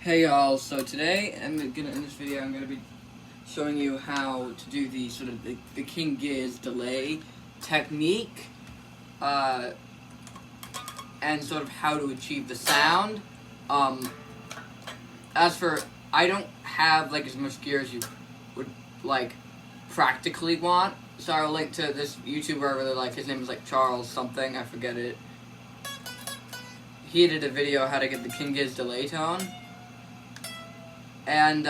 Hey y'all, so today in this video I'm gonna be showing you how to do the sort of the King Giz delay technique, and sort of how to achieve the sound. As for, I don't have like as much gear as you would like practically want, so I'll link to this YouTuber I really like. His name is like Charles something, I forget it. He did a video how to get the King Giz delay tone. And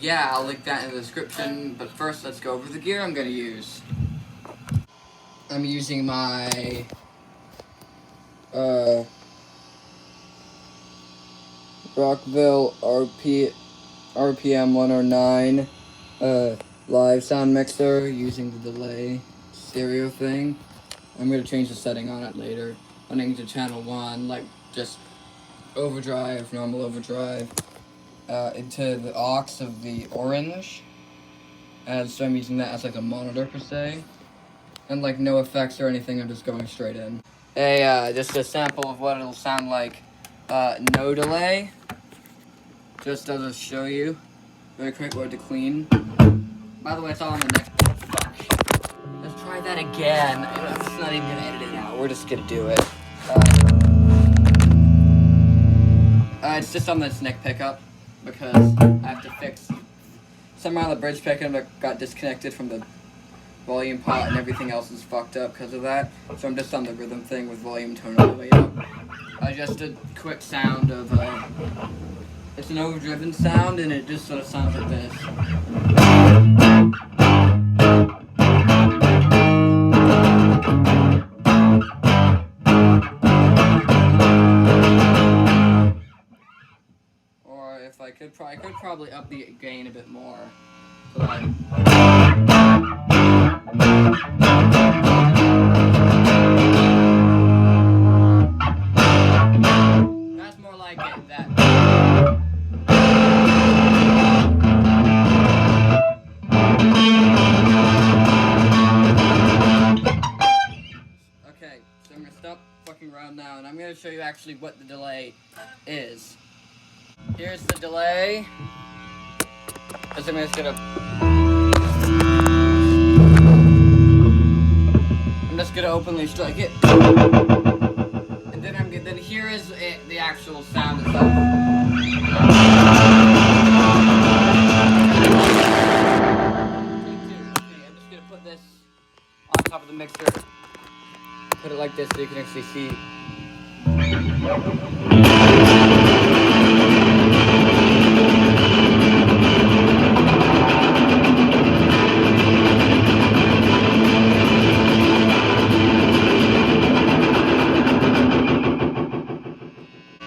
yeah, I'll link that in the description, but first let's go over the gear I'm gonna use. I'm using my, Rockville RPM 109, live sound mixer using the delay stereo thing. I'm gonna change the setting on it later. Running to channel 1, like just overdrive, normal overdrive, into the aux of the orange, and so I'm using that as like a monitor per se, and like no effects or anything, I'm just going straight in. Just a sample of what it'll sound like, no delay, just to show you, very quick word to clean. By the way, it's all on the next, fuck, let's try that again. It's not even gonna edit it out, we're just gonna do it. It's just on this neck pickup, because I have to fix somehow the bridge pickup got disconnected from the volume pot and everything else is fucked up because of that. So I'm just on the rhythm thing with volume tone all the way up. Just a quick sound of, it's an overdriven sound and it just sort of sounds like this. I could probably up the gain a bit more. So that's more like it, that. Okay, so I'm gonna stop fucking around now and I'm gonna show you actually what the delay is. Here's the delay. I'm just gonna openly strike it, and then here is the actual sound itself. Okay, I'm just gonna put this on top of the mixer. Put it like this so you can actually see.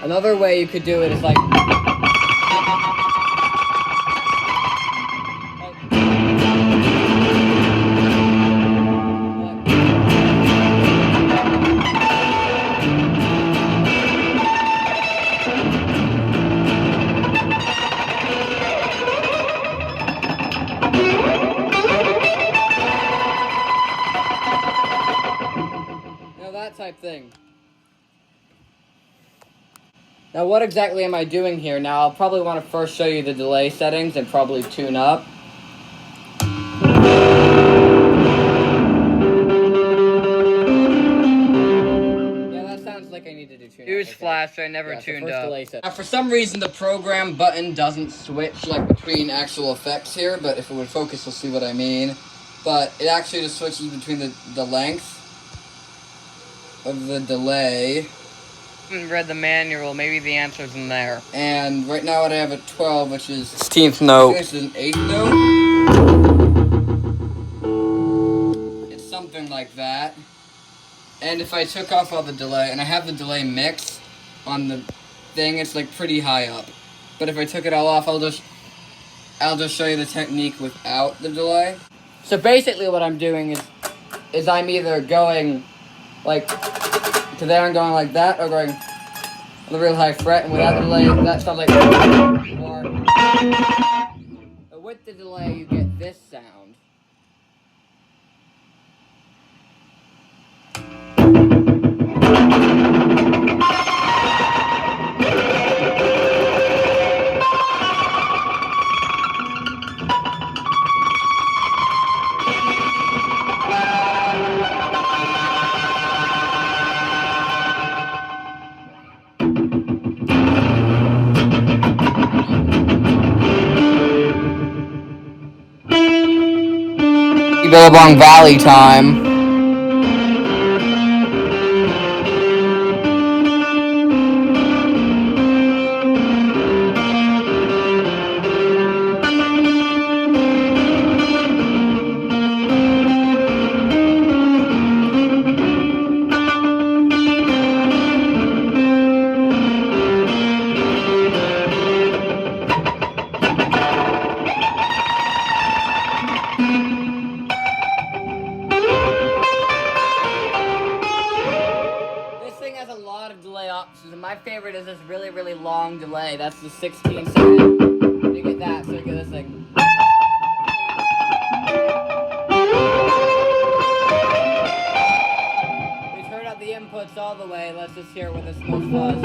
Another way you could do it is like, that type thing. Now what exactly am I doing here? Now I'll probably want to first show you the delay settings and probably tune up. Yeah, that sounds like I need to do tune up. Newsflash, I never tuned up. Now for some reason the program button doesn't switch like between actual effects here, but if it would focus you'll see what I mean. But it actually just switches between the length of the delay. I haven't read the manual, maybe the answer's in there. And right now I have a 12, which is 16th note. I think this is an 8th note. It's something like that. And if I took off all the delay, and I have the delay mix on the thing, it's like pretty high up. But if I took it all off, I'll just show you the technique without the delay. So basically what I'm doing is I'm either going like to there and going like that, or going on the real high fret, and without the delay, that sounds like, but with the delay, you get this sound. Billabong Valley time. My favorite is this really, really long delay. That's the 16 second. You get that, so you get this thing. We turn up the inputs all the way. Let's just hear it with this most fuzz.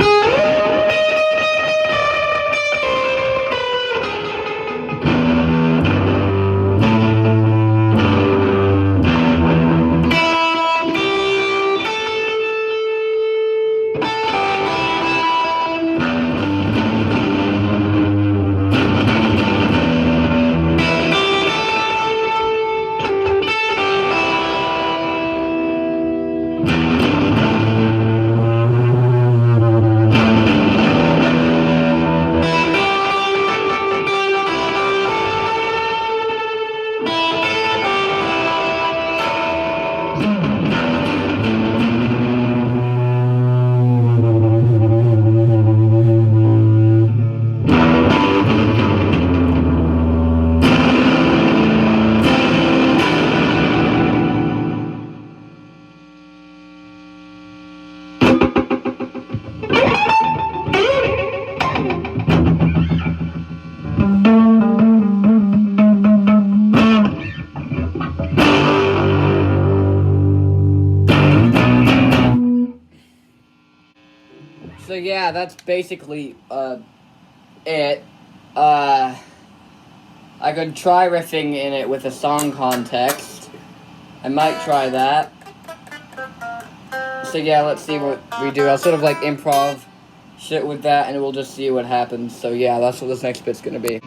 So yeah, that's basically it. I could try riffing in it with a song context. I might try that. So yeah, let's see what we do. I'll sort of like improv shit with that, and we'll just see what happens. So yeah, that's what this next bit's gonna be.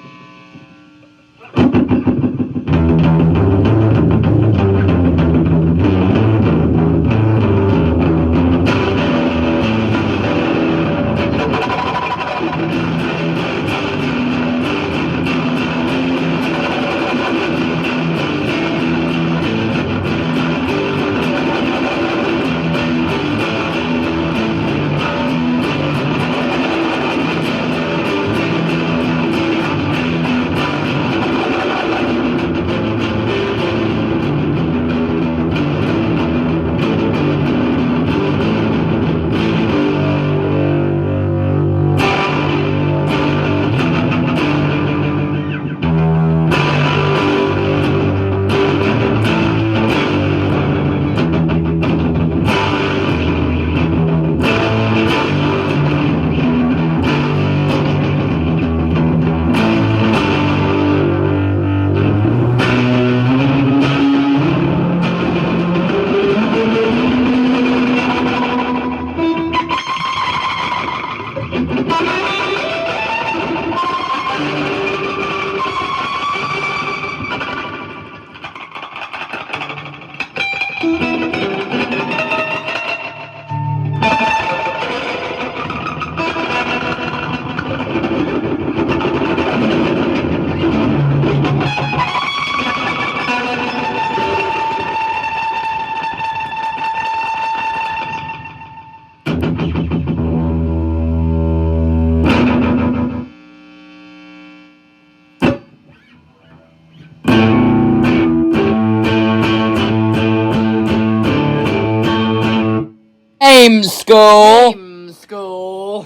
School.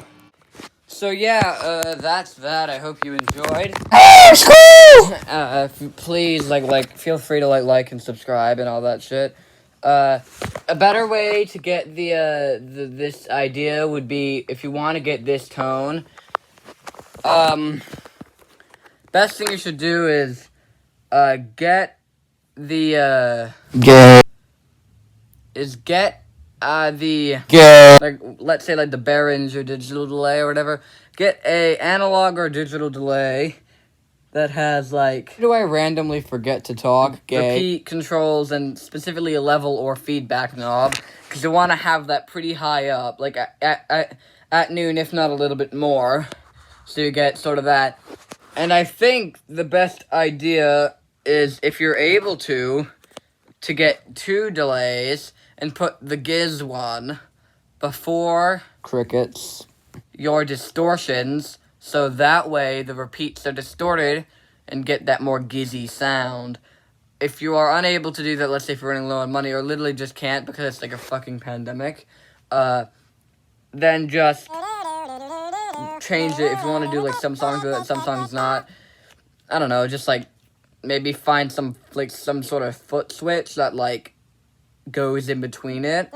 So yeah, that's that. I hope you enjoyed. Please, feel free to like and subscribe and all that shit. A better way to get this idea would be if you want to get this tone. Best thing you should do is get the let's say like the Behringer digital delay or whatever. Get a analog or digital delay that has, like... Do I randomly forget to talk? Repeat controls and specifically a level or feedback knob. Because you want to have that pretty high up, like at noon, if not a little bit more. So you get sort of that. And I think the best idea is, if you're able to get 2 delays and put the Giz one before crickets, your distortions, so that way the repeats are distorted and get that more gizzy sound. If you are unable to do that, let's say if you're running low on money or literally just can't because it's like a fucking pandemic, then just change it. If you want to do like some songs with it, some songs not, I don't know, just like maybe find some sort of foot switch that like goes in between it,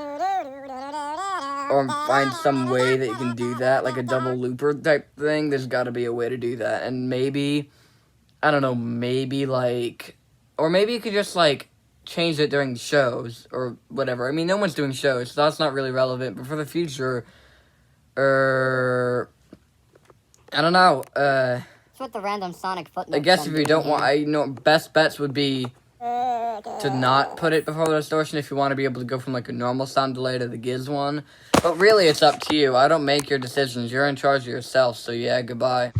or find some way that you can do that, like a double looper type thing. There's got to be a way to do that. And maybe, I don't know, maybe like, or maybe you could just like change it during shows or whatever. I mean, no one's doing shows, so that's not really relevant, but for the future, I don't know, It's with the random sonic footnotes. I guess if you don't want, best bets would be to not put it before the distortion if you want to be able to go from like a normal sound delay to the Giz one. But really, it's up to you. I don't make your decisions. You're in charge of yourself, so yeah, goodbye.